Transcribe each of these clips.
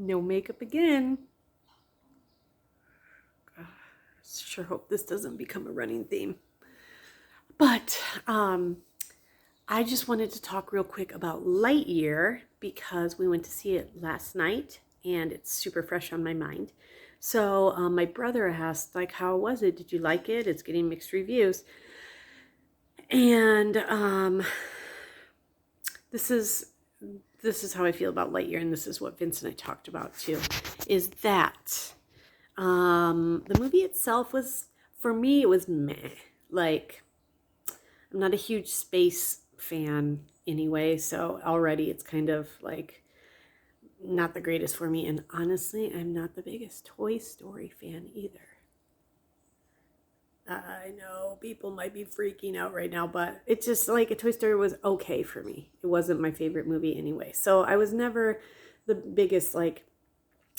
No makeup again. Sure hope this doesn't become a running theme. But I just wanted to talk real quick about Lightyear because we went to see it last night and it's super fresh on my mind. So my brother asked, like, how was it? Did you like it? It's getting mixed reviews. And this is how I feel about Lightyear, and this is what Vince and I talked about too, is that the movie itself was, for me, it was meh. Like, I'm not a huge space fan anyway, so already it's kind of like not the greatest for me. And honestly, I'm not the biggest Toy Story fan either. I know people might be freaking out right now, but it's just like a Toy Story was okay for me. It wasn't my favorite movie anyway. So I was never the biggest like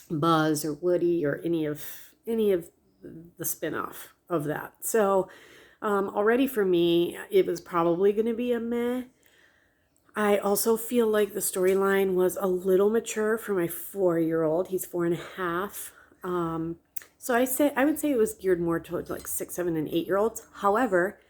Buzz or Woody or any of the spin-off of that. So already for me, it was probably going to be a meh. I also feel like the storyline was a little mature for my 4-year-old. He's 4.5. So I would say it was geared more towards like 6, 7, and 8-year-olds. However,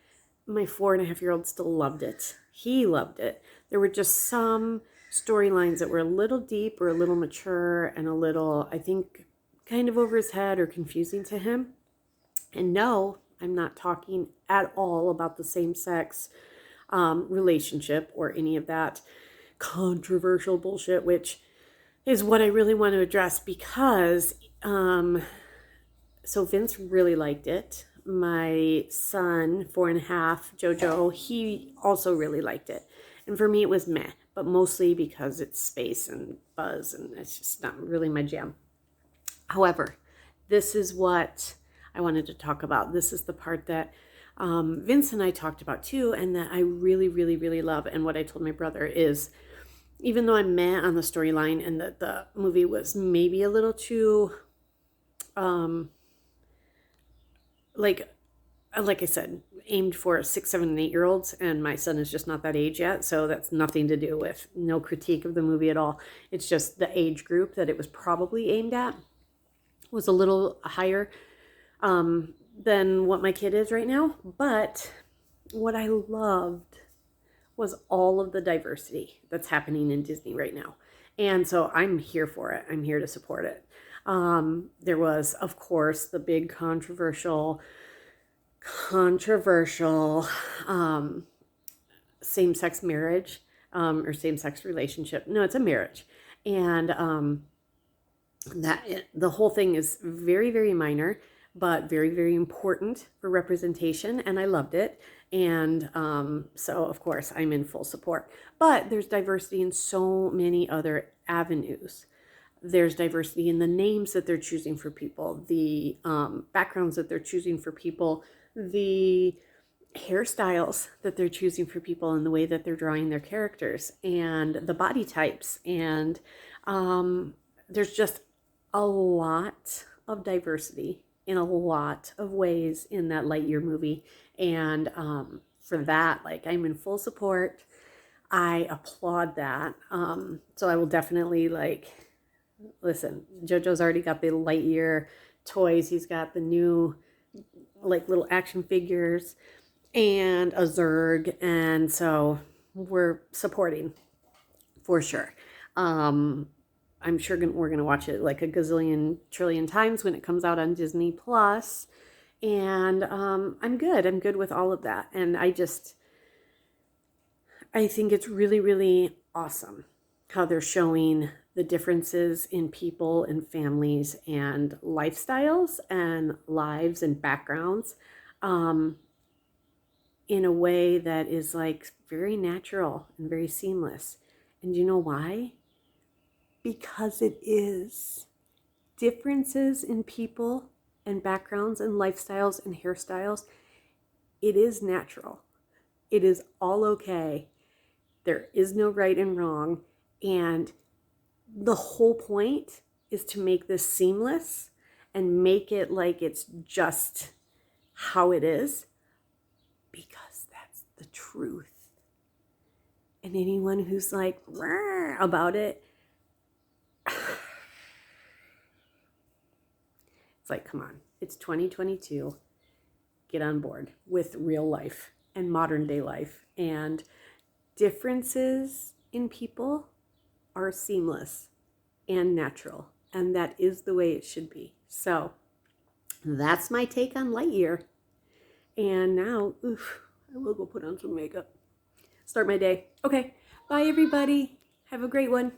my 4.5-year-old still loved it. He loved it. There were just some storylines that were a little deep or a little mature and a little, I think, kind of over his head or confusing to him. And no, I'm not talking at all about the same-sex relationship or any of that controversial bullshit, which is what I really want to address because so Vince really liked it. My son, 4.5, Jojo, he also really liked it. And for me, it was meh, but mostly because it's space and Buzz, and it's just not really my jam. However, this is what I wanted to talk about. This is the part that Vince and I talked about too, and that I really, really, really love. And what I told my brother is, even though I'm meh on the storyline and that the movie was maybe a little too, like I said, aimed for 6, 7, and 8-year-olds, and my son is just not that age yet, so that's nothing to do with no critique of the movie at all. It's just the age group that it was probably aimed at was a little higher than what my kid is right now. But what I loved was all of the diversity that's happening in Disney right now. And so I'm here for it. I'm here to support it. There was, of course, the big controversial same-sex marriage or same-sex relationship. No, it's a marriage. And the whole thing is very, very minor, but very, very important for representation, and I loved it. And so, of course, I'm in full support. But there's diversity in so many other avenues. There's diversity in the names that they're choosing for people, the backgrounds that they're choosing for people, the hairstyles that they're choosing for people, and the way that they're drawing their characters, and the body types. And there's just a lot of diversity in a lot of ways in that Lightyear movie. And for that, like, I'm in full support. I applaud that. So I will definitely, like, listen, JoJo's already got the Lightyear toys. He's got the new, like, little action figures and a Zurg. And so we're supporting for sure. I'm sure we're going to watch it like a gazillion trillion times when it comes out on Disney Plus. And I'm good. I'm good with all of that. And I think it's really, really awesome how they're showing the differences in people and families and lifestyles and lives and backgrounds in a way that is like very natural and very seamless. And you know why? Because it is. Differences in people and backgrounds and lifestyles and hairstyles, it is natural. It is all okay. There is no right and wrong. And the whole point is to make this seamless and make it like it's just how it is, because that's the truth. And anyone who's like about it, It's like, come on, it's 2022. Get on board with real life and modern day life. And differences in people are seamless and natural. And that is the way it should be. So that's my take on Lightyear. And now, I will go put on some makeup. Start my day. Okay. Bye, everybody. Have a great one.